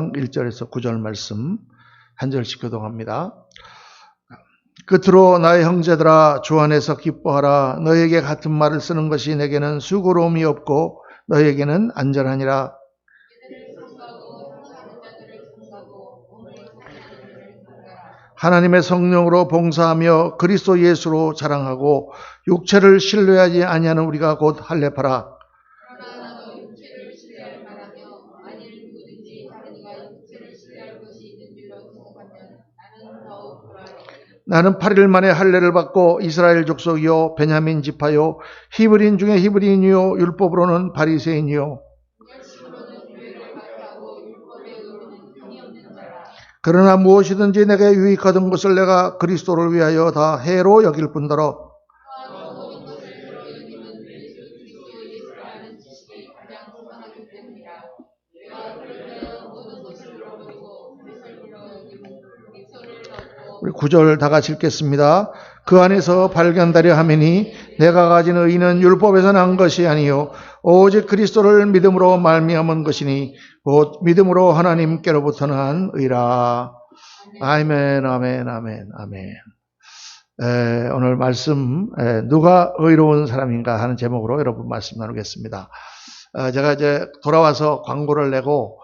3장 1절에서 9절 말씀 한 절씩 교독합니다. 끝으로 나의 형제들아 주 안에서 기뻐하라. 너에게 같은 말을 쓰는 것이 내게는 수고로움이 없고 너에게는 안전하니라. 하나님의 성령으로 봉사하며 그리스도 예수로 자랑하고 육체를 신뢰하지 아니하는 우리가 곧 할례파라. 나는 8일 만에 할례를 받고 이스라엘 족속이요 베냐민 지파요 히브리인 중에 히브리인이요 율법으로는 바리새인이요 그러나 무엇이든지 내게 유익하던 것을 내가 그리스도를 위하여 다 해로 여길 뿐더러 우리 9절 다 같이 읽겠습니다. 그 안에서 발견되려 하매니 내가 가진 의는 율법에서 난 것이 아니요 오직 그리스도를 믿음으로 말미암은 것이니 곧 믿음으로 하나님께로부터 난 의라. 아멘, 아멘, 아멘, 아멘. 오늘 말씀 누가 의로운 사람인가 하는 제목으로 여러분 말씀 나누겠습니다. 제가 이제 돌아와서 광고를 내고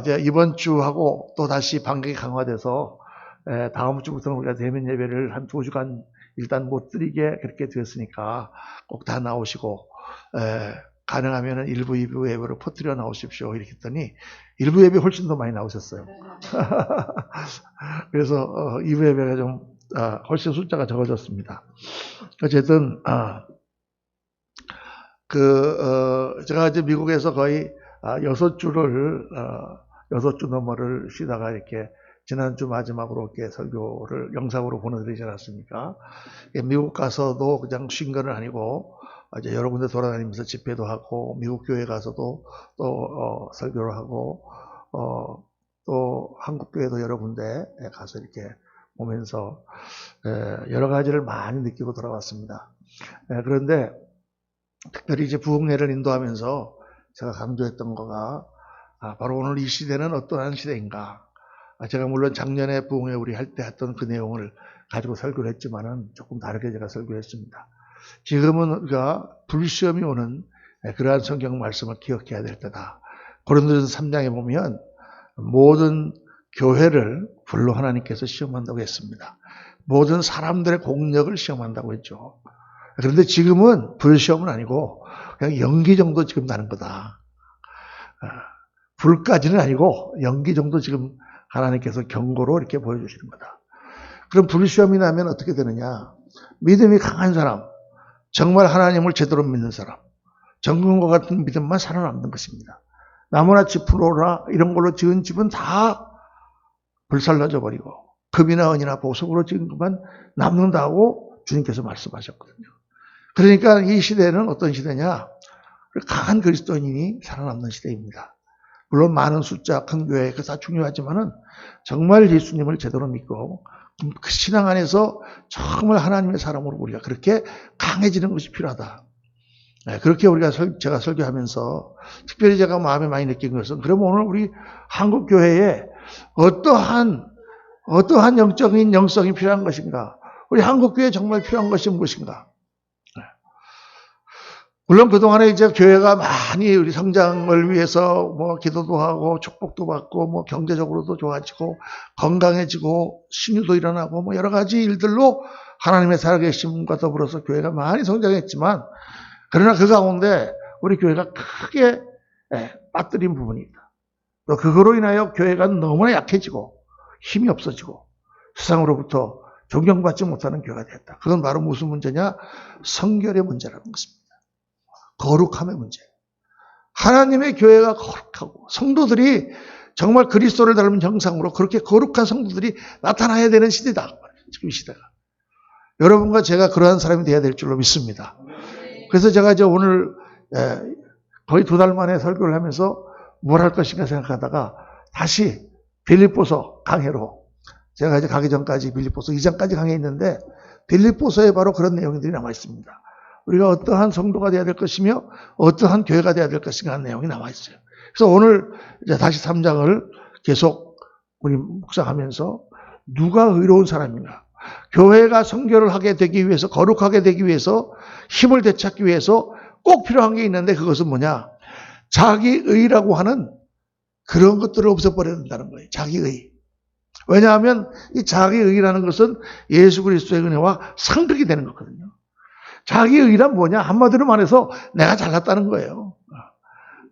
이제 이번 주하고 또 다시 방역이 강화돼서 다음 주부터는 우리가 대면 예배를 한 2주간 일단 못 드리게 그렇게 되었으니까 꼭 다 나오시고 가능하면 1부, 2부 예배로 퍼뜨려 나오십시오. 이렇게 했더니 1부 예배 훨씬 더 많이 나오셨어요. 그래서 2부 예배가 좀 훨씬 숫자가 적어졌습니다. 어쨌든 제가 이제 미국에서 거의 6주를 6주 넘어를 쉬다가 이렇게 지난주 마지막으로 이렇게 설교를 영상으로 보내드리지 않았습니까? 미국 가서도 그냥 쉰 건 아니고 이제 여러 군데 돌아다니면서 집회도 하고 미국 교회 가서도 또 설교를 하고 또 한국 교회도 여러 군데 가서 이렇게 보면서 여러 가지를 많이 느끼고 돌아왔습니다. 그런데 특별히 이제 부흥회를 인도하면서 제가 강조했던 거가 바로 오늘 이 시대는 어떠한 시대인가. 제가 물론 작년에 부흥회 우리 할 때 했던 그 내용을 가지고 설교를 했지만은 조금 다르게 제가 설교를 했습니다. 지금은 우리가 불시험이 오는 그러한 성경 말씀을 기억해야 될 때다. 고린도전서 3장에 보면 모든 교회를 불로 하나님께서 시험한다고 했습니다. 모든 사람들의 공력을 시험한다고 했죠. 그런데 지금은 불시험은 아니고 그냥 연기 정도 지금 나는 거다. 불까지는 아니고 연기 정도 지금 하나님께서 경고로 이렇게 보여주시는 거다. 그럼 불시험이 나면 어떻게 되느냐? 믿음이 강한 사람, 정말 하나님을 제대로 믿는 사람, 정금과 같은 믿음만 살아남는 것입니다. 나무나 지푸로나 이런 걸로 지은 집은 다 불살라져 버리고 금이나 은이나 보석으로 지은 것만 남는다고 주님께서 말씀하셨거든요. 그러니까 이 시대는 어떤 시대냐? 강한 그리스도인이 살아남는 시대입니다. 물론 많은 숫자, 큰 교회, 그거 다 중요하지만은 정말 예수님을 제대로 믿고 그 신앙 안에서 정말 하나님의 사람으로 우리가 그렇게 강해지는 것이 필요하다. 그렇게 제가 설교하면서 특별히 제가 마음에 많이 느낀 것은 그럼 오늘 우리 한국 교회에 어떠한 영적인 영성이 필요한 것인가? 우리 한국 교회에 정말 필요한 것이 무엇인가? 물론 그동안에 이제 교회가 많이 우리 성장을 위해서 뭐 기도도 하고 축복도 받고 뭐 경제적으로도 좋아지고 건강해지고 신유도 일어나고 뭐 여러 가지 일들로 하나님의 살아계심과 더불어서 교회가 많이 성장했지만 그러나 그 가운데 우리 교회가 크게 빠뜨린 부분이 있다. 또 그거로 인하여 교회가 너무나 약해지고 힘이 없어지고 세상으로부터 존경받지 못하는 교회가 됐다. 그건 바로 무슨 문제냐? 성결의 문제라는 것입니다. 거룩함의 문제. 하나님의 교회가 거룩하고 성도들이 정말 그리스도를 닮은 형상으로 그렇게 거룩한 성도들이 나타나야 되는 시대다. 지금 이 시대가. 여러분과 제가 그러한 사람이 되어야 될 줄로 믿습니다. 그래서 제가 이제 오늘 거의 2달 만에 설교를 하면서 뭘 할 것인가 생각하다가 다시 빌립보서 강해로 제가 이제 가기 전까지 빌립보서 2장까지 강해했는데 빌립보서에 바로 그런 내용들이 남아 있습니다. 우리가 어떠한 성도가 되어야 될 것이며 어떠한 교회가 되어야 될 것인가 하는 내용이 남아 있어요. 그래서 오늘 이제 다시 3장을 계속 우리 묵상하면서 누가 의로운 사람인가? 교회가 선교를 하게 되기 위해서, 거룩하게 되기 위해서, 힘을 되찾기 위해서 꼭 필요한 게 있는데 그것은 뭐냐? 자기의라고 하는 그런 것들을 없애버려야 된다는 거예요. 자기의. 왜냐하면 이 자기의라는 것은 예수 그리스도의 은혜와 상극이 되는 거거든요. 자기의란 뭐냐? 한마디로 말해서 내가 잘났다는 거예요.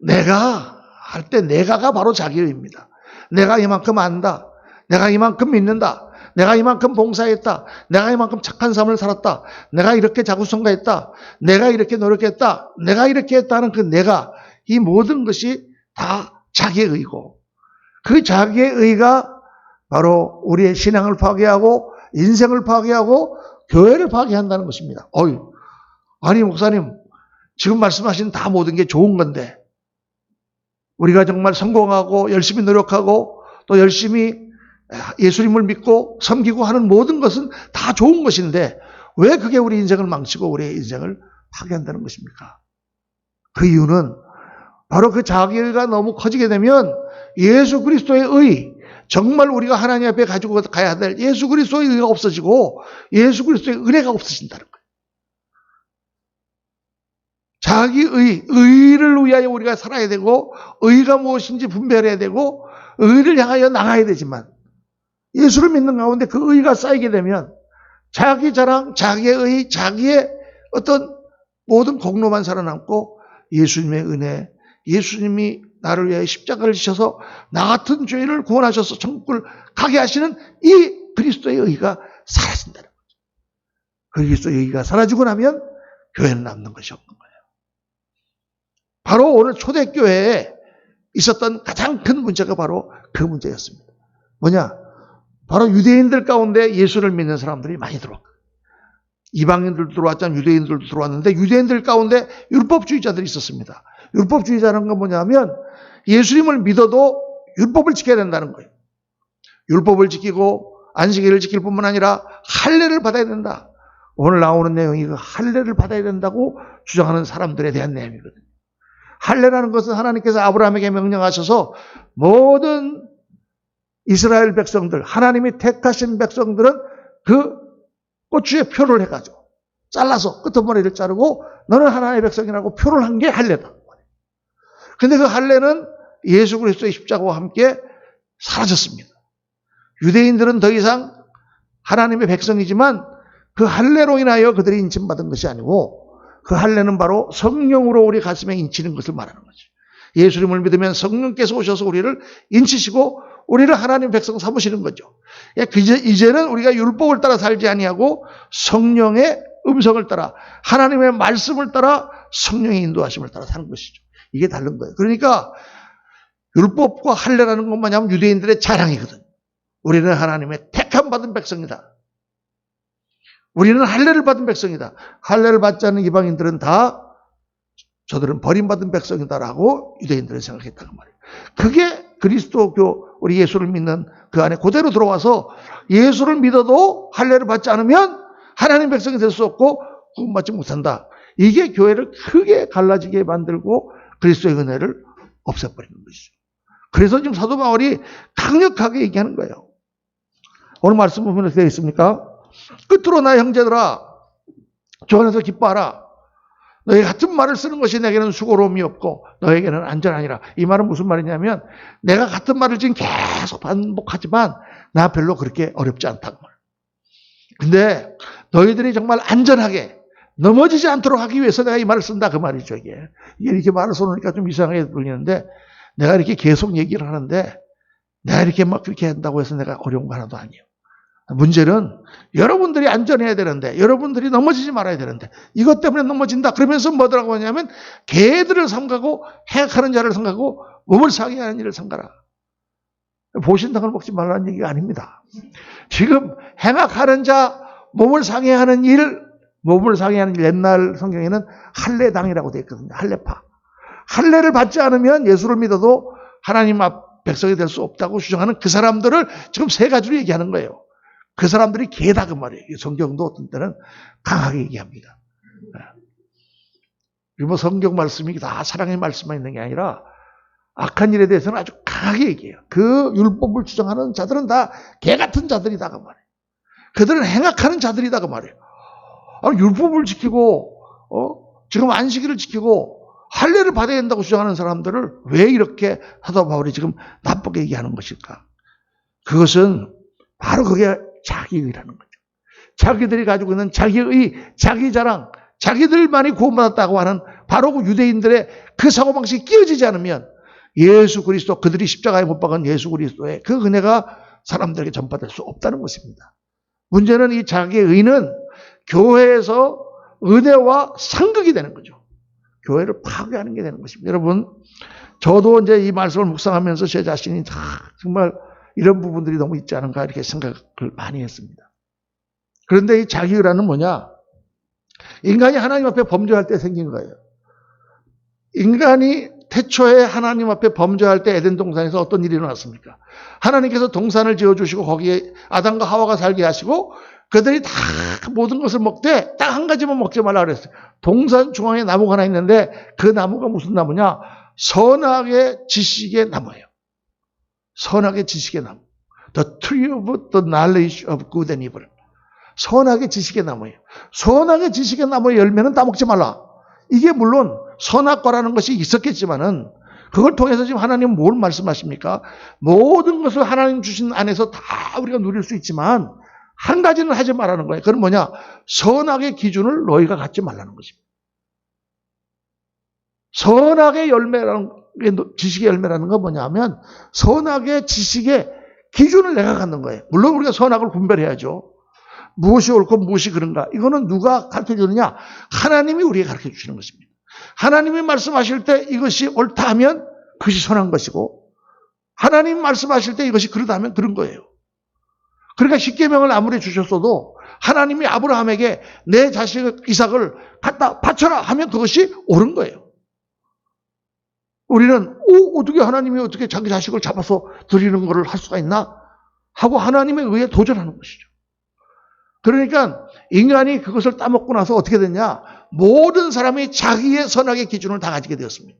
내가 할 때 내가가 바로 자기의입니다. 내가 이만큼 안다. 내가 이만큼 믿는다. 내가 이만큼 봉사했다. 내가 이만큼 착한 삶을 살았다. 내가 이렇게 자구성가했다. 내가 이렇게 노력했다. 내가 이렇게 했다는 그 내가, 이 모든 것이 다 자기의 의고, 그 자기의 의가 바로 우리의 신앙을 파괴하고 인생을 파괴하고 교회를 파괴한다는 것입니다. 아니 목사님, 지금 말씀하신 다 모든 게 좋은 건데 우리가 정말 성공하고 열심히 노력하고 또 열심히 예수님을 믿고 섬기고 하는 모든 것은 다 좋은 것인데 왜 그게 우리 인생을 망치고 우리의 인생을 파괴한다는 것입니까? 그 이유는 바로 그 자기의가 너무 커지게 되면 예수 그리스도의 의, 정말 우리가 하나님 앞에 가지고 가야 될 예수 그리스도의 의가 없어지고 예수 그리스도의 은혜가 없어진다는 거예요. 자기의, 의를 위하여 우리가 살아야 되고 의가 무엇인지 분별해야 되고 의를 향하여 나가야 되지만 예수를 믿는 가운데 그 의가 쌓이게 되면 자기 자랑, 자기의 의, 자기의 어떤 모든 공로만 살아남고 예수님의 은혜, 예수님이 나를 위하여 십자가를 지셔서 나 같은 죄인을 구원하셔서 천국을 가게 하시는 이 그리스도의 의가 사라진다는 거죠. 그리스도의 의가 사라지고 나면 교회는 남는 것이 없는 거예요. 바로 오늘 초대교회에 있었던 가장 큰 문제가 바로 그 문제였습니다. 뭐냐? 바로 유대인들 가운데 예수를 믿는 사람들이 많이 들어왔고, 이방인들도 들어왔잖아요. 유대인들도 들어왔는데 유대인들 가운데 율법주의자들이 있었습니다. 율법주의자는 건 뭐냐면 예수님을 믿어도 율법을 지켜야 된다는 거예요. 율법을 지키고 안식일을 지킬 뿐만 아니라 할례를 받아야 된다. 오늘 나오는 내용이 그 할례를 받아야 된다고 주장하는 사람들에 대한 내용이거든요. 할례라는 것은 하나님께서 아브라함에게 명령하셔서 모든 이스라엘 백성들, 하나님이 택하신 백성들은 그 꼬추에 표를 해가지고 잘라서 끄트머리를 자르고 너는 하나님의 백성이라고 표를 한 게 할례다. 근데 그 할례는 예수 그리스도의 십자가와 함께 사라졌습니다. 유대인들은 더 이상 하나님의 백성이지만 그 할례로 인하여 그들이 인침받은 것이 아니고 그 할례는 바로 성령으로 우리 가슴에 인치는 것을 말하는 거죠. 예수님을 믿으면 성령께서 오셔서 우리를 인치시고 우리를 하나님 백성 삼으시는 거죠. 이제는 우리가 율법을 따라 살지 아니하고 성령의 음성을 따라 하나님의 말씀을 따라 성령의 인도하심을 따라 사는 것이죠. 이게 다른 거예요. 그러니까 율법과 할례라는 것 뭐냐면 유대인들의 자랑이거든. 우리는 하나님의 택함 받은 백성이다. 우리는 할례를 받은 백성이다. 할례를 받지 않는 이방인들은 다 저들은 버림받은 백성이다라고 유대인들은 생각했다고 말이에요. 그게 그리스도교, 우리 예수를 믿는 그 안에 그대로 들어와서 예수를 믿어도 할례를 받지 않으면 하나님 백성이 될 수 없고 구원받지 못한다. 이게 교회를 크게 갈라지게 만들고 그리스도의 은혜를 없애버리는 것이죠. 그래서 지금 사도 바울이 강력하게 얘기하는 거예요. 오늘 말씀 보면 어떻게 되어 있습니까? 끝으로 나의 형제들아, 주 안에서 기뻐하라. 너희 같은 말을 쓰는 것이 내게는 수고로움이 없고 너에게는 안전하니라. 이 말은 무슨 말이냐면 내가 같은 말을 지금 계속 반복하지만 나 별로 그렇게 어렵지 않다고 말. 근데 너희들이 정말 안전하게 넘어지지 않도록 하기 위해서 내가 이 말을 쓴다 그 말이죠. 이게 이렇게 말을 써놓으니까 좀 이상하게 들리는데 내가 이렇게 계속 얘기를 하는데 내가 이렇게 막 그렇게 한다고 해서 내가 어려운 거 하나도 아니에요. 문제는 여러분들이 안전해야 되는데 여러분들이 넘어지지 말아야 되는데 이것 때문에 넘어진다 그러면서 뭐더라고 하냐면 개들을 삼가고 행악하는 자를 삼가고 몸을 상해하는 일을 삼가라. 보신당을 먹지 말라는 얘기가 아닙니다. 지금 행악하는 자, 몸을 상해하는 일, 옛날 성경에는 할례당이라고 되어 있거든요. 할례파. 할례를 받지 않으면 예수를 믿어도 하나님 앞 백성이 될 수 없다고 주장하는 그 사람들을 지금 세 가지로 얘기하는 거예요. 그 사람들이 개다 그 말이에요. 성경도 어떤 때는 강하게 얘기합니다. 그리고 성경 말씀이 다 사랑의 말씀만 있는 게 아니라 악한 일에 대해서는 아주 강하게 얘기해요. 그 율법을 주장하는 자들은 다 개 같은 자들이다 그 말이에요. 그들은 행악하는 자들이다 그 말이에요. 아니, 율법을 지키고 지금 안식일을 지키고 할례를 받아야 된다고 주장하는 사람들을 왜 이렇게 사도 바울이 지금 나쁘게 얘기하는 것일까? 그것은 바로 그게 자기의라는 거죠. 자기들이 가지고 있는 자기의, 자기 자랑, 자기들만이 구원받았다고 하는 바로 그 유대인들의 그 사고방식이 끼어지지 않으면 예수 그리스도, 그들이 십자가에 못 박은 예수 그리스도의 그 은혜가 사람들에게 전파될 수 없다는 것입니다. 문제는 이 자기의 의는 교회에서 은혜와 상극이 되는 거죠. 교회를 파괴하는 게 되는 것입니다. 여러분, 저도 이제 이 말씀을 묵상하면서 제 자신이 정말 이런 부분들이 너무 있지 않은가 이렇게 생각을 많이 했습니다. 그런데 이 자기의라는 뭐냐? 인간이 하나님 앞에 범죄할 때 생긴 거예요. 인간이 태초에 하나님 앞에 범죄할 때 에덴 동산에서 어떤 일이 일어났습니까? 하나님께서 동산을 지어주시고 거기에 아담과 하와가 살게 하시고 그들이 다 모든 것을 먹되 딱 한 가지만 먹지 말라 그랬어요. 동산 중앙에 나무가 하나 있는데 그 나무가 무슨 나무냐? 선악의 지식의 나무예요. 선악의 지식의 나무. The tree of the knowledge of good and evil. 선악의 지식의 나무예요. 선악의 지식의 나무의 열매는 따먹지 말라. 이게 물론 선악과라는 것이 있었겠지만은 그걸 통해서 지금 하나님은 뭘 말씀하십니까? 모든 것을 하나님 주신 안에서 다 우리가 누릴 수 있지만 한 가지는 하지 말라는 거예요. 그건 뭐냐? 선악의 기준을 너희가 갖지 말라는 것입니다. 선악의 열매라는 지식의 열매라는 건 뭐냐면 선악의 지식의 기준을 내가 갖는 거예요. 물론 우리가 선악을 분별해야죠. 무엇이 옳고 무엇이 그런가. 이거는 누가 가르쳐 주느냐? 하나님이 우리에게 가르쳐 주시는 것입니다. 하나님이 말씀하실 때 이것이 옳다 하면 그것이 선한 것이고 하나님 말씀하실 때 이것이 그러다 하면 그런 거예요. 그러니까 십계명을 아무리 주셨어도 하나님이 아브라함에게 내 자식 이삭을 갖다 바쳐라 하면 그것이 옳은 거예요. 우리는 어떻게 하나님이 어떻게 자기 자식을 잡아서 드리는 것을 할 수가 있나? 하고 하나님에 의해 도전하는 것이죠. 그러니까 인간이 그것을 따먹고 나서 어떻게 됐냐? 모든 사람이 자기의 선악의 기준을 다 가지게 되었습니다.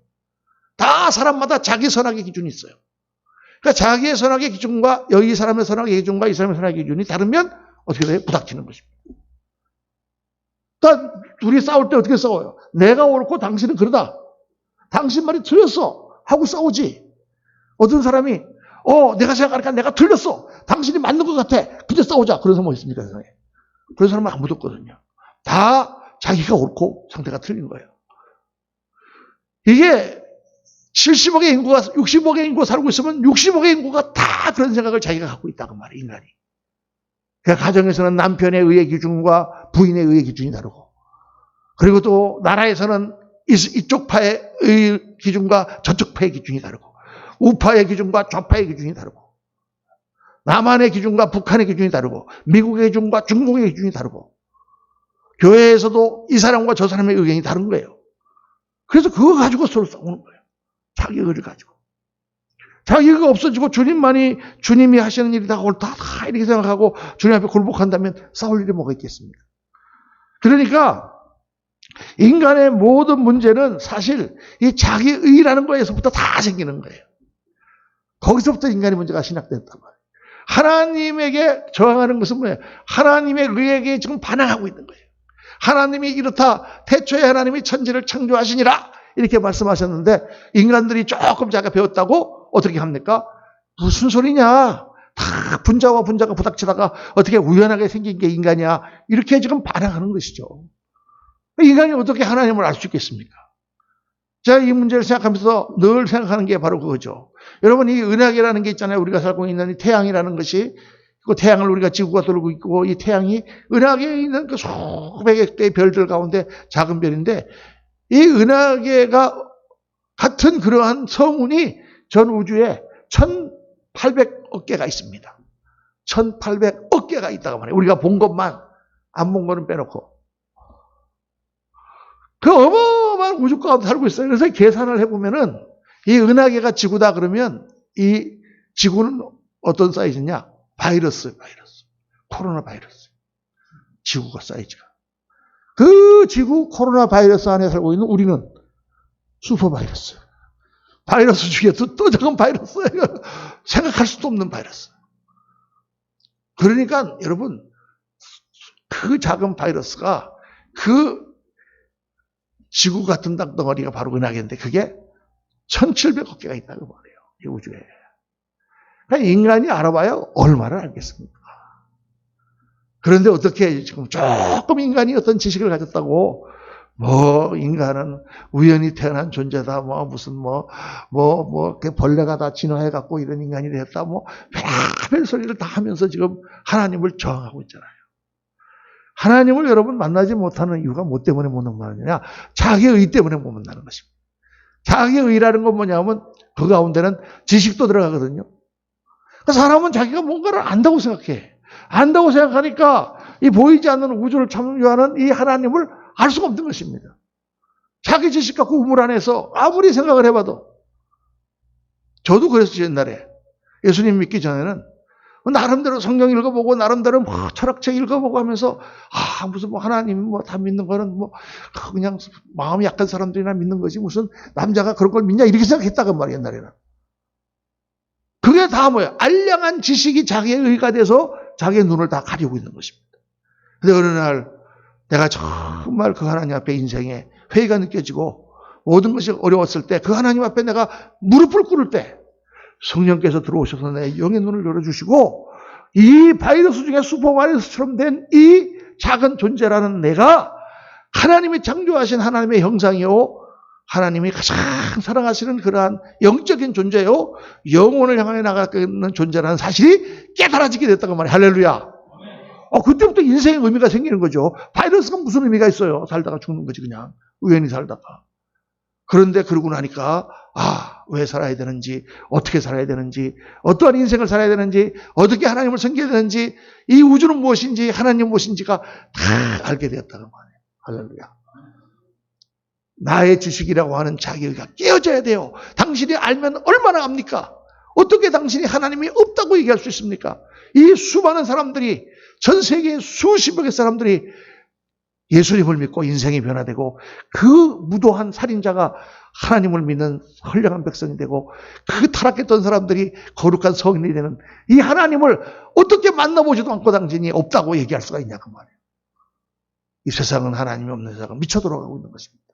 다 사람마다 자기 선악의 기준이 있어요. 그러니까 자기의 선악의 기준과 여기 사람의 선악의 기준과 이 사람의 선악의 기준이 다르면 어떻게 돼요? 부닥치는 것입니다. 그러니까 둘이 싸울 때 어떻게 싸워요? 내가 옳고 당신은 그러다. 당신 말이 틀렸어. 하고 싸우지. 어떤 사람이 내가 생각하니까 내가 틀렸어. 당신이 맞는 것 같아. 근데 싸우자. 그런 사람 뭐 있습니까? 세상에. 그런 사람은 아무도 없거든요. 다 자기가 옳고 상대가 틀린 거예요. 이게 70억의 인구가 60억의 인구가 살고 있으면 60억의 인구가 다 그런 생각을 자기가 갖고 있다고 말이에요. 인간이. 그 가정에서는 남편의 의의 기준과 부인의 의의 기준이 다르고 그리고 또 나라에서는 이쪽 파의 의 기준과 저쪽 파의 기준이 다르고 우파의 기준과 좌파의 기준이 다르고 남한의 기준과 북한의 기준이 다르고 미국의 기준과 중국의 기준이 다르고 교회에서도 이 사람과 저 사람의 의견이 다른 거예요. 그래서 그거 가지고 서로 싸우는 거예요. 자기 의를 가지고. 자기 의가 없어지고 주님이 하시는 일이 다 옳다 이렇게 생각하고 주님 앞에 굴복한다면 싸울 일이 뭐가 있겠습니까? 그러니까 인간의 모든 문제는 사실 이 자기 의라는 거에서부터 다 생기는 거예요. 거기서부터 인간의 문제가 시작됐단 말이에요. 하나님에게 저항하는 것은 뭐예요? 하나님의 의에게 지금 반항하고 있는 거예요. 하나님이 이렇다. 태초에 하나님이 천지를 창조하시니라. 이렇게 말씀하셨는데 인간들이 조금 자기가 배웠다고 어떻게 합니까? 무슨 소리냐? 다 분자와 분자가 부닥치다가 어떻게 우연하게 생긴 게 인간이야. 이렇게 지금 반항하는 것이죠. 인간이 어떻게 하나님을 알 수 있겠습니까? 제가 이 문제를 생각하면서 늘 생각하는 게 바로 그거죠. 여러분, 이 은하계라는 게 있잖아요. 우리가 살고 있는 이 태양이라는 것이, 그 태양을 우리가 지구가 돌고 있고, 이 태양이 은하계에 있는 그 수백여 개의 별들 가운데 작은 별인데, 이 은하계가 같은 그러한 성운이 전 우주에 1800억 개가 있습니다. 1800억 개가 있다고 말해요. 우리가 본 것만, 안 본 거는 빼놓고. 그 어마어마한 우주 가운데 살고 있어요. 그래서 계산을 해보면은 이 은하계가 지구다 그러면 이 지구는 어떤 사이즈냐? 바이러스. 코로나 바이러스. 지구가 사이즈가. 그 지구 코로나 바이러스 안에 살고 있는 우리는 슈퍼 바이러스. 바이러스 중에도 또 작은 바이러스예요. 생각할 수도 없는 바이러스. 그러니까 여러분, 그 작은 바이러스가 그 지구 같은 땅덩어리가 바로 은하계인데 그게 1700억 개가 있다고 말해요. 이 우주에. 그러니까 인간이 알아봐야 얼마나 알겠습니까? 그런데 어떻게 지금 조금 인간이 어떤 지식을 가졌다고 인간은 우연히 태어난 존재다, 무슨 벌레가 다 진화해갖고 이런 인간이 됐다, 별별 소리를 다 하면서 지금 하나님을 저항하고 있잖아요. 하나님을 여러분 만나지 못하는 이유가 뭐 때문에 못 만나느냐? 자기의 의 때문에 못 만나는 것입니다. 자기의 의라는 건 뭐냐면 그 가운데는 지식도 들어가거든요. 그러니까 사람은 자기가 뭔가를 안다고 생각해. 안다고 생각하니까 이 보이지 않는 우주를 참여하는 이 하나님을 알 수가 없는 것입니다. 자기 지식 갖고 우물 안에서 아무리 생각을 해봐도. 저도 그랬어요, 옛날에. 예수님 믿기 전에는 나름대로 성경 읽어보고 나름대로 철학책 읽어보고 하면서 무슨 하나님 다 믿는 거는 그냥 마음이 약한 사람들이나 믿는 거지 무슨 남자가 그런 걸 믿냐 이렇게 생각했다고 말이에요, 옛날에는. 그게 다 뭐예요? 알량한 지식이 자기의 의가 돼서 자기의 눈을 다 가리고 있는 것입니다. 근데 어느 날 내가 정말 그 하나님 앞에 인생에 회의가 느껴지고 모든 것이 어려웠을 때 그 하나님 앞에 내가 무릎을 꿇을 때 성령께서 들어오셔서 내 영의 눈을 열어주시고 이 바이러스 중에 슈퍼바이러스처럼 된 이 작은 존재라는 내가 하나님이 창조하신 하나님의 형상이요 하나님이 가장 사랑하시는 그러한 영적인 존재요 영혼을 향해 나가는 존재라는 사실이 깨달아지게 됐다고 말이에요. 할렐루야. 그때부터 인생의 의미가 생기는 거죠. 바이러스가 무슨 의미가 있어요. 살다가 죽는 거지 그냥. 우연히 살다가. 그런데 그러고 나니까 왜 살아야 되는지, 어떻게 살아야 되는지, 어떠한 인생을 살아야 되는지, 어떻게 하나님을 섬겨야 되는지, 이 우주는 무엇인지, 하나님 무엇인지가 다 알게 되었다고 말이에요. 할렐루야. 나의 지식이라고 하는 자기가 깨어져야 돼요. 당신이 알면 얼마나 압니까? 어떻게 당신이 하나님이 없다고 얘기할 수 있습니까? 이 수많은 사람들이, 전 세계의 수십억의 사람들이 예수님을 믿고 인생이 변화되고 그 무도한 살인자가 하나님을 믿는 헐령한 백성이 되고 그 타락했던 사람들이 거룩한 성인이 되는 이 하나님을 어떻게 만나보지도 않고 당신이 없다고 얘기할 수가 있냐 그 말이에요. 이 세상은 하나님이 없는 세상은 미쳐 돌아가고 있는 것입니다.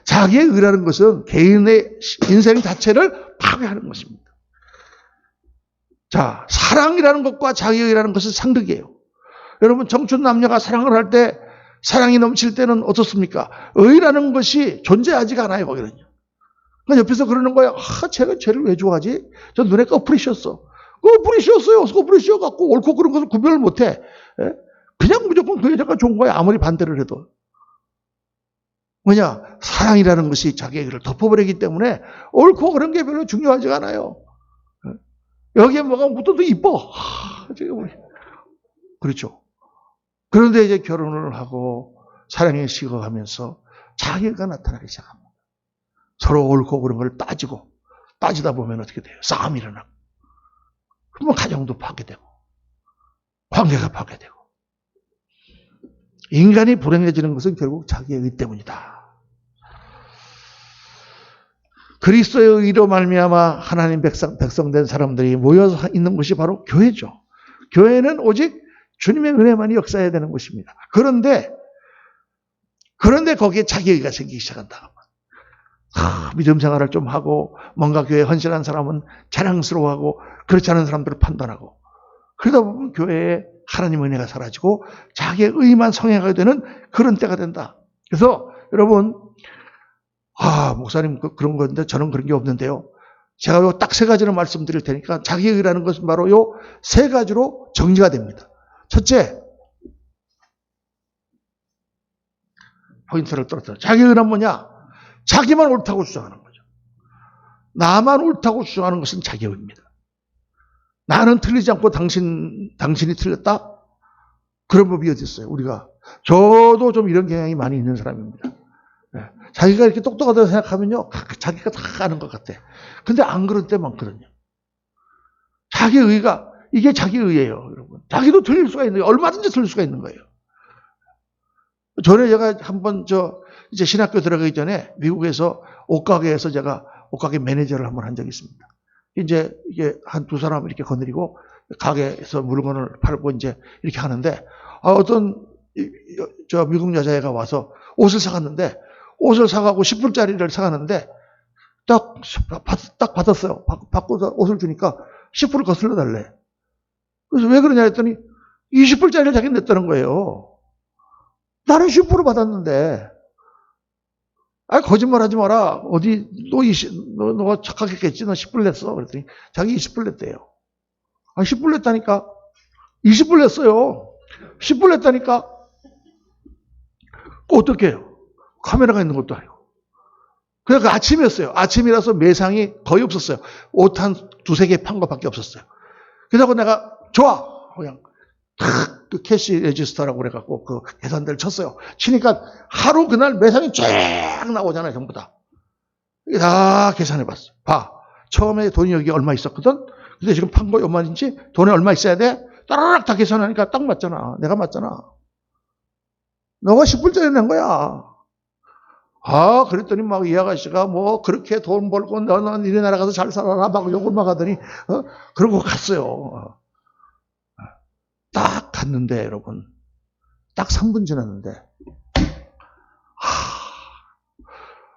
자기의 의라는 것은 개인의 인생 자체를 파괴하는 것입니다. 자, 사랑이라는 것과 자기의 의라는 것은 상극이에요. 여러분 청춘 남녀가 사랑을 할 때 사랑이 넘칠 때는 어떻습니까? 의라는 것이 존재하지가 않아요. 거기는요. 그러니까 옆에서 그러는 거예요. 쟤가 쟤를 왜 좋아하지? 저 눈에 꺼풀이 씌었어. 꺼풀이 씌었어요. 꺼풀이 씌어갖고 옳고 그런 것을 구별을 못해. 그냥 무조건 그 여자가 좋은 거야. 아무리 반대를 해도. 뭐냐? 사랑이라는 것이 자기의 의를 덮어버리기 때문에 옳고 그런 게 별로 중요하지가 않아요. 여기에 뭐가 묻어도 이뻐. 그렇죠. 그런데 이제 결혼을 하고 사랑에 식어가면서 자기가 나타나기 시작합니다. 서로 옳고 그런 걸 따지다 보면 어떻게 돼요? 싸움이 일어나고. 그러면 가정도 파괴되고 관계가 파괴되고 인간이 불행해지는 것은 결국 자기의 의 때문이다. 그리스도의 의로 말미암아 하나님 백성된 사람들이 모여서 있는 것이 바로 교회죠. 교회는 오직 주님의 은혜만이 역사해야 되는 것입니다. 그런데 거기에 자기의가 생기기 시작한다. 믿음 생활을 좀 하고 뭔가 교회에 헌신한 사람은 자랑스러워하고 그렇지 않은 사람들을 판단하고 그러다 보면 교회에 하나님의 은혜가 사라지고 자기의 의만 성행하게 되는 그런 때가 된다. 그래서 여러분 목사님 그런 건데 저는 그런 게 없는데요. 제가 요 딱 세 가지를 말씀드릴 테니까 자기의 의라는 것은 바로 요 세 가지로 정리가 됩니다. 첫째, 포인트를 떨어뜨려. 자기의 의는 뭐냐? 자기만 옳다고 주장하는 거죠. 나만 옳다고 주장하는 것은 자기의 의입니다. 나는 틀리지 않고 당신이 틀렸다? 그런 법이 어디 있어요? 저도 좀 이런 경향이 많이 있는 사람입니다. 자기가 이렇게 똑똑하다고 생각하면요, 자기가 다 아는 것 같아. 근데 안 그럴 때 많거든요. 자기의 의가, 이게 자기의 의예요, 여러분. 자기도 틀릴 수가 있는 거예요. 얼마든지 틀릴 수가 있는 거예요. 전에 제가 한번 이제 신학교 들어가기 전에 미국에서 옷가게에서 제가 옷가게 매니저를 한번 한 적이 있습니다. 이제 이게 한 두 사람을 이렇게 거느리고 가게에서 물건을 팔고 이제 이렇게 하는데, 어떤 미국 여자애가 와서 옷을 사갔는데, 옷을 사가고 10불짜리를 사갔는데, 딱 받았어요. 받고서 옷을 주니까 10불을 거슬러 달래. 그래서 왜 그러냐 했더니 20불짜리를 자기는 냈다는 거예요. 나는 10불을 받았는데. 거짓말 하지 마라. 어디, 너가 착각했겠지. 너 10불 냈어. 그랬더니 자기 20불 냈대요. 10불 냈다니까. 20불 냈어요. 10불 냈다니까. 어떻게 해요? 카메라가 있는 것도 아니고. 그래서 아침이었어요. 아침이라서 매상이 거의 없었어요. 옷 한 두세 개 판 것밖에 없었어요. 그래서 내가 좋아. 그냥 그 캐시 레지스터라고 그래갖고 그 계산대를 쳤어요. 치니까 하루 그날 매상이 쫙 나오잖아요. 전부 다. 다 계산해봤어. 봐. 처음에 돈이 여기 얼마 있었거든. 근데 지금 판 거 얼마인지 돈이 얼마 있어야 돼? 따라락 다 계산하니까 딱 맞잖아. 내가 맞잖아. 너가 10불짜리 낸 거야. 그랬더니 막 이 아가씨가 뭐 그렇게 돈 벌고 너는 이리 나라가서 잘 살아라 막 욕을 막 하더니 그러고 갔어요. 딱 갔는데 여러분 딱 3분 지났는데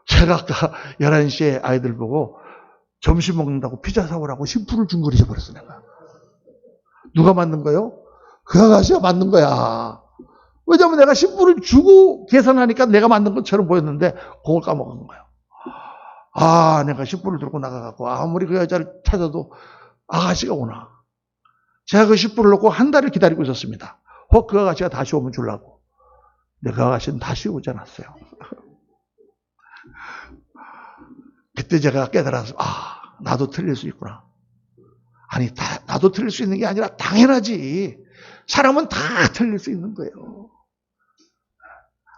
제가 아까 11시에 아이들 보고 점심 먹는다고 피자 사오라고 10불을 준 걸 잊어버렸어 내가. 누가 만든 거요? 그 아가씨가 만든 거야. 왜냐면 내가 10불을 주고 계산하니까 내가 만든 것처럼 보였는데 그걸 까먹은 거예요. 내가 10불을 들고 나가갖고 아무리 그 여자를 찾아도 아가씨가 오나. 제가 그 10불을 놓고 한 달을 기다리고 있었습니다. 혹 그 아가씨가 다시 오면 주려고. 근데 그 아가씨는 다시 오지 않았어요. 그때 제가 깨달아서 나도 틀릴 수 있구나. 아니 나도 틀릴 수 있는 게 아니라 당연하지. 사람은 다 틀릴 수 있는 거예요.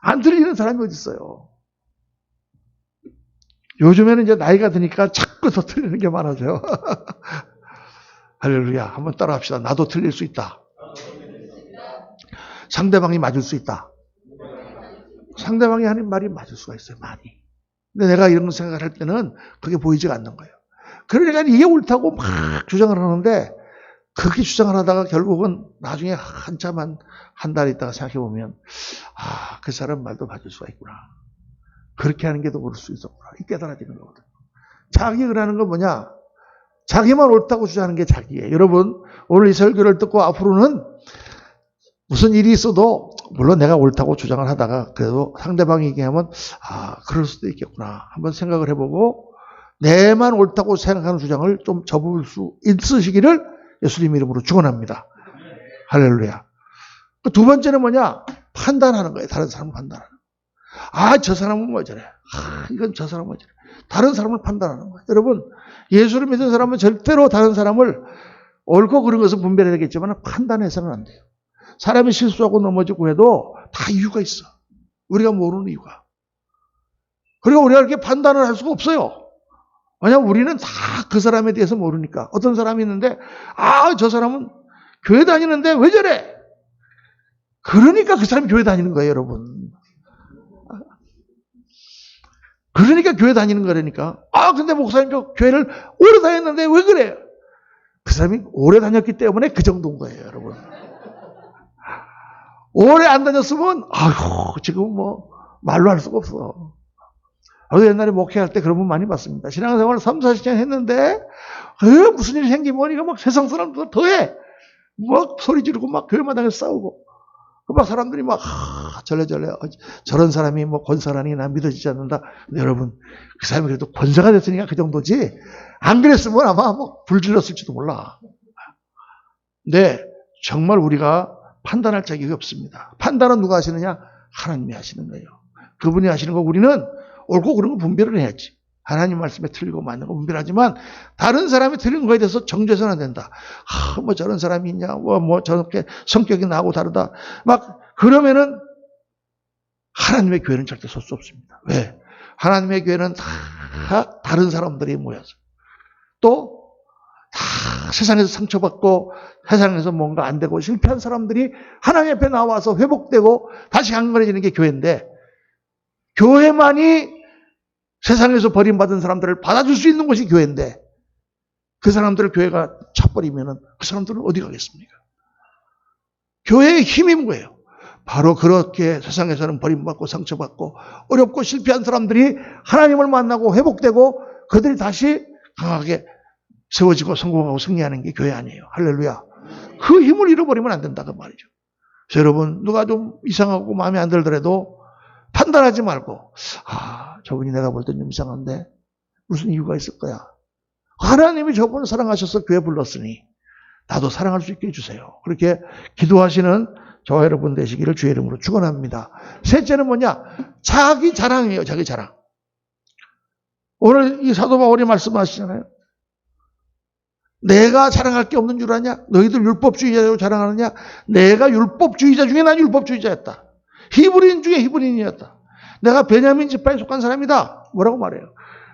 안 틀리는 사람이 어디 있어요. 요즘에는 이제 나이가 드니까 자꾸 더 틀리는 게 많아져요. 할렐루야. 한번 따라합시다. 나도 틀릴 수 있다. 상대방이 맞을 수 있다. 상대방이 하는 말이 맞을 수가 있어요. 많이. 근데 내가 이런 생각을 할 때는 그게 보이지가 않는 거예요. 그러니까 이게 옳다고 막 주장을 하는데 그렇게 주장을 하다가 결국은 나중에 한참 한 달 있다가 생각해보면 그 사람 말도 맞을 수가 있구나. 그렇게 하는 게 더 옳을 수 있었구나. 이 깨달아지는 거거든. 자기라는 건 뭐냐? 자기만 옳다고 주장하는 게 자기예요. 여러분 오늘 이 설교를 듣고 앞으로는 무슨 일이 있어도 물론 내가 옳다고 주장을 하다가 그래도 상대방이 얘기하면 그럴 수도 있겠구나. 한번 생각을 해보고 내만 옳다고 생각하는 주장을 좀 접을 수 있으시기를 예수님 이름으로 축원합니다. 할렐루야. 두 번째는 뭐냐? 판단하는 거예요. 다른 사람을 판단하는 거예요. 저 사람은 뭐 저래. 이건 저 사람은 뭐 저래. 다른 사람을 판단하는 거예요. 여러분 예수를 믿은 사람은 절대로 다른 사람을 옳고 그른 것을 분별해야 되겠지만 판단해서는 안 돼요. 사람이 실수하고 넘어지고 해도 다 이유가 있어. 우리가 모르는 이유가. 그리고 우리가 이렇게 판단을 할 수가 없어요. 왜냐하면 우리는 다 그 사람에 대해서 모르니까. 어떤 사람이 있는데 저 사람은 교회 다니는데 왜 저래? 그러니까 그 사람이 교회 다니는 거예요, 여러분. 그러니까 교회 다니는 거라니까. 근데 목사님 저 교회를 오래 다녔는데 왜 그래요? 그 사람이 오래 다녔기 때문에 그 정도인 거예요, 여러분. 오래 안 다녔으면 지금 뭐 말로 할 수가 없어. 저도 옛날에 목회할 때 그런 분 많이 봤습니다. 신앙생활을 3, 40년 했는데 무슨 일이 생기면 이거 막 세상 사람들 더해. 막 소리 지르고 막 교회마당에서 싸우고. 막 사람들이 막 절레절레 저런 사람이 뭐 권사라니 난 믿어지지 않는다. 근데 여러분 그 사람이 그래도 권사가 됐으니까 그 정도지. 안 그랬으면 아마 뭐 불질렀을지도 몰라. 근데 정말 우리가 판단할 자격이 없습니다. 판단은 누가 하시느냐? 하나님이 하시는 거예요. 그분이 하시는 거 우리는 옳고 그런 거 분별을 해야지. 하나님 말씀에 틀리고 맞는 거 분별하지만 다른 사람이 틀린 거에 대해서 정죄해서는 안 된다. 뭐 저런 사람이 있냐? 뭐 저렇게 성격이 나하고 다르다. 막 그러면은 하나님의 교회는 절대 설 수 없습니다. 왜? 하나님의 교회는 다 다른 사람들이 모여서 또 다 세상에서 상처받고 세상에서 뭔가 안 되고 실패한 사람들이 하나님 앞에 나와서 회복되고 다시 강건해지는 게 교회인데, 교회만이 세상에서 버림받은 사람들을 받아줄 수 있는 곳이 교회인데, 그 사람들을 교회가 차버리면 그 사람들은 어디 가겠습니까? 교회의 힘이 뭐예요? 바로 그렇게 세상에서는 버림받고 상처받고 어렵고 실패한 사람들이 하나님을 만나고 회복되고 그들이 다시 강하게 세워지고 성공하고 승리하는 게 교회 아니에요. 할렐루야. 그 힘을 잃어버리면 안 된다 그 말이죠. 그래서 여러분, 누가 좀 이상하고 마음에 안 들더라도 판단하지 말고, 저분이 내가 볼 땐 좀 이상한데 무슨 이유가 있을 거야. 하나님이 저분을 사랑하셔서 교회 불렀으니 나도 사랑할 수 있게 해주세요. 그렇게 기도하시는 저와 여러분 되시기를 주의 이름으로 축원합니다. 셋째는 뭐냐? 자기 자랑이에요. 자기 자랑. 오늘 이 사도 바울이 말씀하시잖아요. 내가 자랑할 게 없는 줄 아냐? 너희들 율법주의자로 자랑하느냐? 내가 율법주의자 중에 난 율법주의자였다. 히브리인 중에 히브리인이었다. 내가 베냐민 지파에 속한 사람이다. 뭐라고 말해요?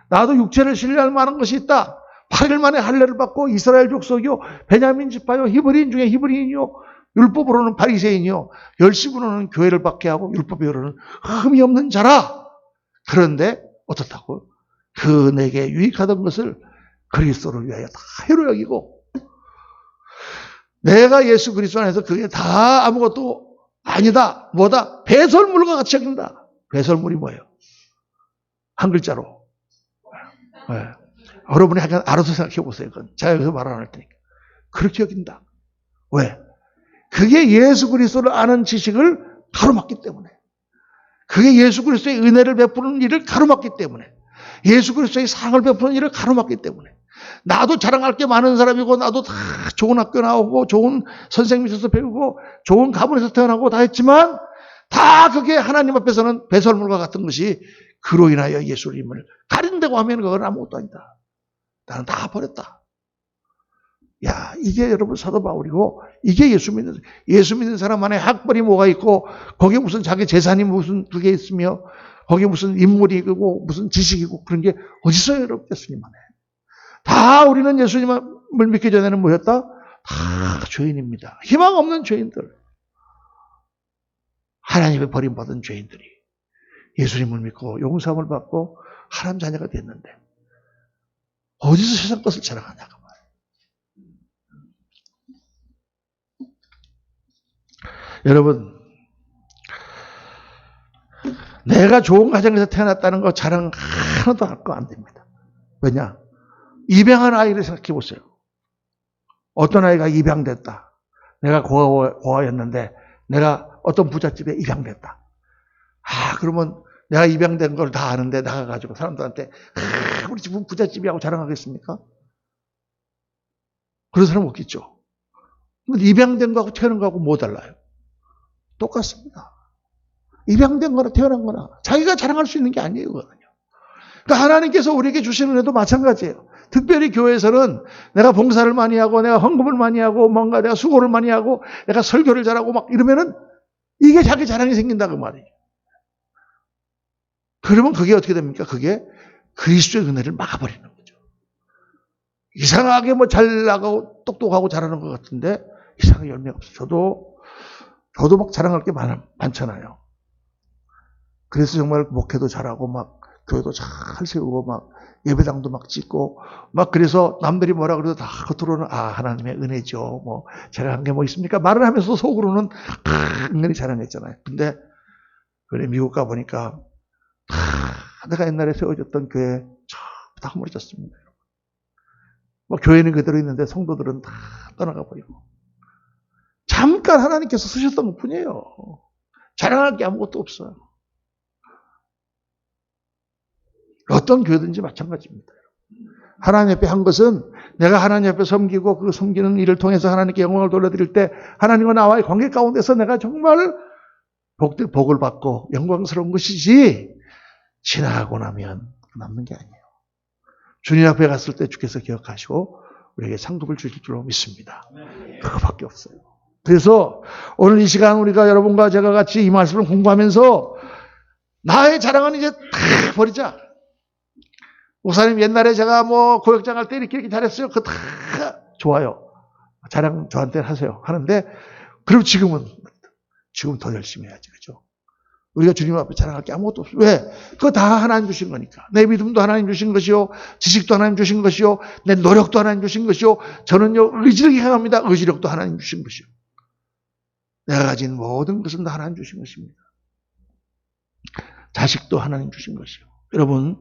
나도 육체를 신뢰할 만한 것이 있다. 8일 만에 할례를 받고 이스라엘 족속이요, 베냐민 지파요, 히브리인 중에 히브리인이요, 율법으로는 바리새인이요, 열심으로는 교회를 박해하고 율법으로는 흠이 없는 자라. 그런데 어떻다고? 그 내게 유익하던 것을 그리스도를 위하여 다 해로 여기고, 내가 예수 그리스도 안에서 그게 다 아무것도 아니다. 뭐다? 배설물과 같이 여긴다. 배설물이 뭐예요? 한 글자로. 네. 여러분이 약간 알아서 생각해 보세요. 그건 제가 여기서 말 안 할 테니까. 그렇게 여긴다. 왜? 그게 예수 그리스도를 아는 지식을 가로막기 때문에. 그게 예수 그리스도의 은혜를 베푸는 일을 가로막기 때문에. 예수 그리스도의 사랑을 베푸는 일을 가로막기 때문에. 나도 자랑할 게 많은 사람이고, 나도 다 좋은 학교 나오고 좋은 선생님 있어서 배우고 좋은 가문에서 태어나고 다 했지만, 다 그게 하나님 앞에서는 배설물과 같은 것이 그로 인하여 예수님을 가린다고 하면 그건 아무것도 아니다. 나는 다 버렸다. 야, 이게 여러분 사도 바울이고, 이게 예수 믿는 사람 안에 학벌이 뭐가 있고, 거기에 무슨 자기 재산이 무슨 그게 있으며, 거기에 무슨 인물이 있고, 무슨 지식이고, 그런 게 어디서 여러분 예수님 안에. 다 우리는 예수님을 믿기 전에는 뭐였다? 다 죄인입니다. 희망 없는 죄인들. 하나님의 버림받은 죄인들이 예수님을 믿고 용서함을 받고 하나님 자녀가 됐는데 어디서 세상 것을 자랑하냐고 말이에요. 여러분, 내가 좋은 가정에서 태어났다는 거 자랑 하나도 할 거 안 됩니다. 왜냐? 입양한 아이를 생각해 보세요. 어떤 아이가 입양됐다. 내가 고아였는데 내가 어떤 부잣집에 입양됐다. 그러면 내가 입양된 걸 다 아는데 나가가지고 사람들한테 우리 집은 부잣집이라고 자랑하겠습니까? 그런 사람 없겠죠. 입양된 거하고 태어난 거하고 뭐 달라요? 똑같습니다. 입양된 거나 태어난 거나 자기가 자랑할 수 있는 게 아니에요. 그거는요. 그러니까 하나님께서 우리에게 주시는 은혜도 마찬가지예요. 특별히 교회에서는 내가 봉사를 많이 하고 내가 헌금을 많이 하고 뭔가 내가 수고를 많이 하고 내가 설교를 잘하고 막 이러면은 이게 자기 자랑이 생긴다 그 말이에요. 그러면 그게 어떻게 됩니까? 그게 그리스도의 은혜를 막아버리는 거죠. 이상하게 뭐 잘 나가고 똑똑하고 잘하는 것 같은데 이상하게 열매가 없어요. 저도 막 자랑할 게 많잖아요. 그래서 정말 목회도 잘하고 막 교회도 잘 세우고 막 예배당도 막 짓고 막 그래서 남들이 뭐라 그래도 다 겉으로는 하나님의 은혜죠. 뭐 제가 한 게 뭐 있습니까? 말을 하면서 속으로는 은근히 자랑했잖아요. 근데 그래 미국 가보니까 내가 옛날에 세워졌던 교회 다 허물어졌습니다. 뭐 교회는 그대로 있는데 성도들은 다 떠나가 버리고 잠깐 하나님께서 쓰셨던 것 뿐이에요. 자랑할 게 아무것도 없어요. 어떤 교회든지 마찬가지입니다. 하나님 앞에 한 것은 내가 하나님 앞에 섬기고 그 섬기는 일을 통해서 하나님께 영광을 돌려드릴 때 하나님과 나와의 관계 가운데서 내가 정말 복을 받고 영광스러운 것이지 지나고 나면 남는 게 아니에요. 주님 앞에 갔을 때 주께서 기억하시고 우리에게 상급을 주실 줄로 믿습니다. 그거밖에 없어요. 그래서 오늘 이 시간 우리가 여러분과 제가 같이 이 말씀을 공부하면서 나의 자랑은 이제 다 버리자. 목사님 옛날에 제가 뭐 고역장 할 때 이렇게 잘했어요. 그거 다 좋아요. 자랑 저한테 하세요. 하는데, 그럼 지금 더 열심히 해야지. 그죠? 우리가 주님 앞에 자랑할 게 아무것도 없어요. 왜? 그거 다 하나님 주신 거니까. 내 믿음도 하나님 주신 것이요. 지식도 하나님 주신 것이요. 내 노력도 하나님 주신 것이요. 저는요, 의지력이 강합니다. 의지력도 하나님 주신 것이요. 내가 가진 모든 것은 다 하나님 주신 것입니다. 자식도 하나님 주신 것이요. 여러분,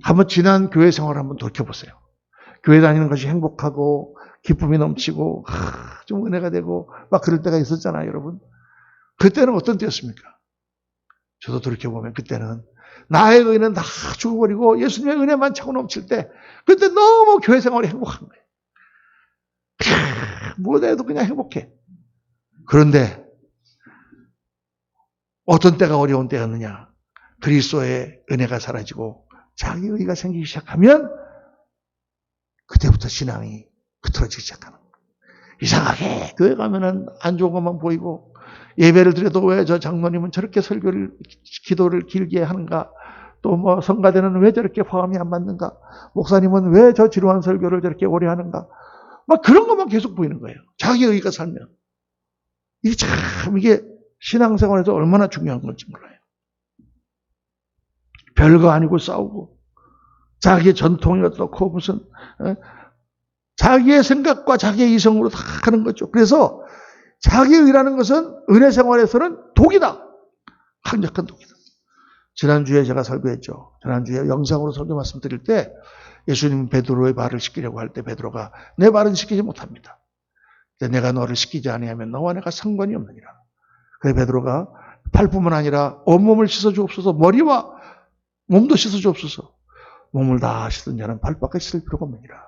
한번 지난 교회 생활을 한번 돌이켜보세요. 교회 다니는 것이 행복하고 기쁨이 넘치고 좀 은혜가 되고 막 그럴 때가 있었잖아요, 여러분. 그때는 어떤 때였습니까? 저도 돌이켜보면 그때는 나의 의는 다 죽어버리고 예수님의 은혜만 차고 넘칠 때 그때 너무 교회 생활이 행복한 거예요. 무엇해도 그냥 행복해. 그런데 어떤 때가 어려운 때였느냐? 그리스도의 은혜가 사라지고 자기 의가 생기기 시작하면 그때부터 신앙이 흐트러지기 시작하는 거예요. 이상하게 교회 가면은 안 좋은 것만 보이고 예배를 드려도 왜 저 장로님은 저렇게 기도를 길게 하는가? 또 뭐 성가대는 왜 저렇게 화음이 안 맞는가? 목사님은 왜 저 지루한 설교를 저렇게 오래 하는가? 막 그런 것만 계속 보이는 거예요. 자기 의가 살면. 이게 신앙생활에서 얼마나 중요한 건지 몰라요. 별거 아니고 싸우고 자기의 전통이 어떻고 무슨 자기의 생각과 자기의 이성으로 다 하는 거죠. 그래서 자기의 의라는 것은 은혜 생활에서는 독이다. 강력한 독이다. 지난주에 제가 설교했죠. 지난주에 영상으로 설교 말씀드릴 때 예수님 베드로의 발을 씻기려고 할 때 베드로가 내 발은 씻기지 못합니다. 내가 너를 씻기지 아니하면 너와 내가 상관이 없느니라. 그래서 베드로가 팔뿐만 아니라 온몸을 씻어주옵소서, 머리와 몸도 씻어주옵소서. 몸을 다 씻은 자는 발밖에 씻을 필요가 없느니라.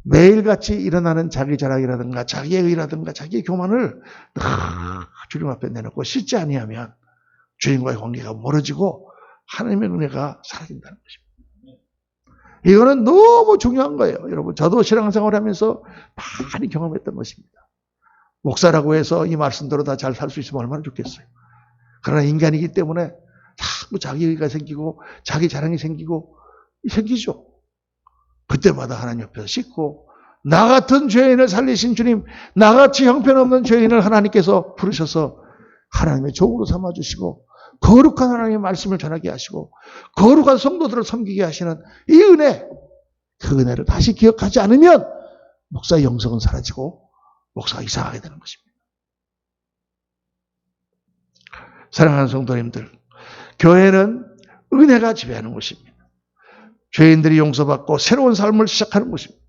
매일같이 일어나는 자기 자랑이라든가 자기의 의라든가 자기의 교만을 주님 앞에 내놓고 씻지 아니하면 주님과의 관계가 멀어지고 하나님의 은혜가 사라진다는 것입니다. 이거는 너무 중요한 거예요. 여러분, 저도 신앙생활 하면서 많이 경험했던 것입니다. 목사라고 해서 이 말씀대로 다 잘 살 수 있으면 얼마나 좋겠어요. 그러나 인간이기 때문에 자꾸 자기 의가 생기고 자기 자랑이 생기죠. 그때마다 하나님 옆에서 씻고 나 같은 죄인을 살리신 주님, 나같이 형편없는 죄인을 하나님께서 부르셔서 하나님의 종으로 삼아주시고 거룩한 하나님의 말씀을 전하게 하시고 거룩한 성도들을 섬기게 하시는 이 은혜, 그 은혜를 다시 기억하지 않으면 목사의 영성은 사라지고 목사가 이상하게 되는 것입니다. 사랑하는 성도님들, 교회는 은혜가 지배하는 곳입니다. 죄인들이 용서받고 새로운 삶을 시작하는 곳입니다.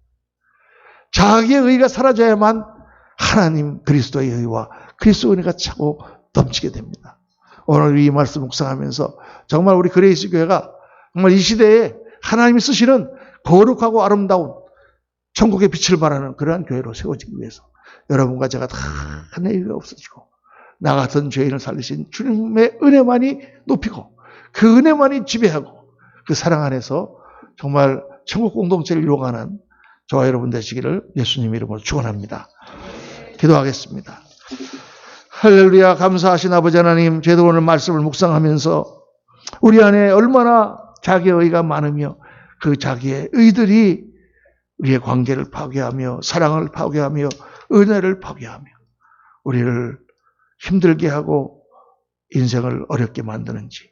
자기의 의가 사라져야만 하나님 그리스도의 의와 그리스도의 은혜가 차고 넘치게 됩니다. 오늘 이 말씀 묵상하면서 정말 우리 그레이스 교회가 정말 이 시대에 하나님이 쓰시는 거룩하고 아름다운 천국의 빛을 발하는 그러한 교회로 세워지기 위해서 여러분과 제가 다 내 의가 없어지고 나 같은 죄인을 살리신 주님의 은혜만이 높이고 그 은혜만이 지배하고 그 사랑 안에서 정말 천국 공동체를 이루어가는 저와 여러분 되시기를 예수님 이름으로 축원합니다. 기도하겠습니다. 할렐루야. 감사하신 아버지 하나님, 저희도 오늘 말씀을 묵상하면서 우리 안에 얼마나 자기의 의가 많으며 그 자기의 의들이 우리의 관계를 파괴하며 사랑을 파괴하며 은혜를 파괴하며 우리를 힘들게 하고 인생을 어렵게 만드는지,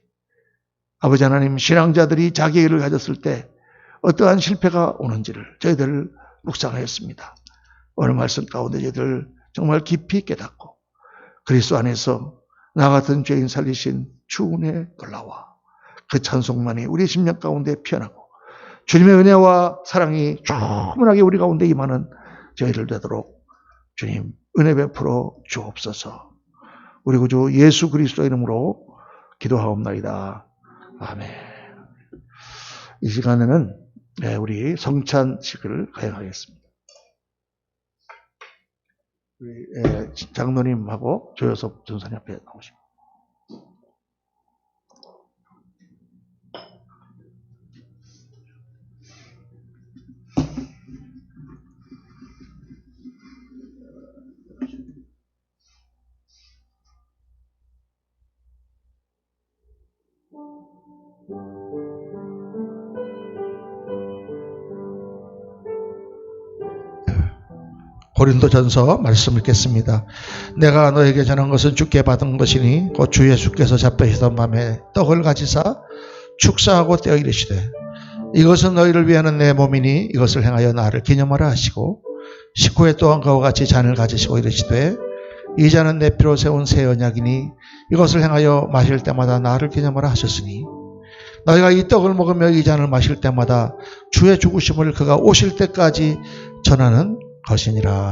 아버지 하나님, 신앙자들이 자기의 의를 가졌을 때 어떠한 실패가 오는지를 저희들 묵상하였습니다. 오늘 말씀 가운데 저희들 정말 깊이 깨닫고 그리스도 안에서 나 같은 죄인 살리신 주 은혜의 놀라와 그 찬송만이 우리 심령 가운데 피어나고 주님의 은혜와 사랑이 충분하게 우리 가운데 임하는 저희들 되도록 주님 은혜 베풀어 주옵소서. 우리 구주 예수 그리스도 이름으로 기도하옵나이다. 아멘. 이 시간에는 우리 성찬식을 가행하겠습니다. 우리 장로님하고 조여섭 전사님 앞에 나오십니다. 고린도전서 말씀 읽겠습니다. 내가 너에게 전한 것은 주께 받은 것이니 곧 주 예수께서 잡혀시던 밤에 떡을 가지사 축사하고 떼어 이르시되 이것은 너희를 위하는 내 몸이니 이것을 행하여 나를 기념하라 하시고 식후에 또한 그와 같이 잔을 가지시고 이르시되 이 잔은 내 피로 세운 새 언약이니 이것을 행하여 마실 때마다 나를 기념하라 하셨으니 너희가 이 떡을 먹으며 이 잔을 마실 때마다 주의 죽으심을 그가 오실 때까지 전하는 것이니라.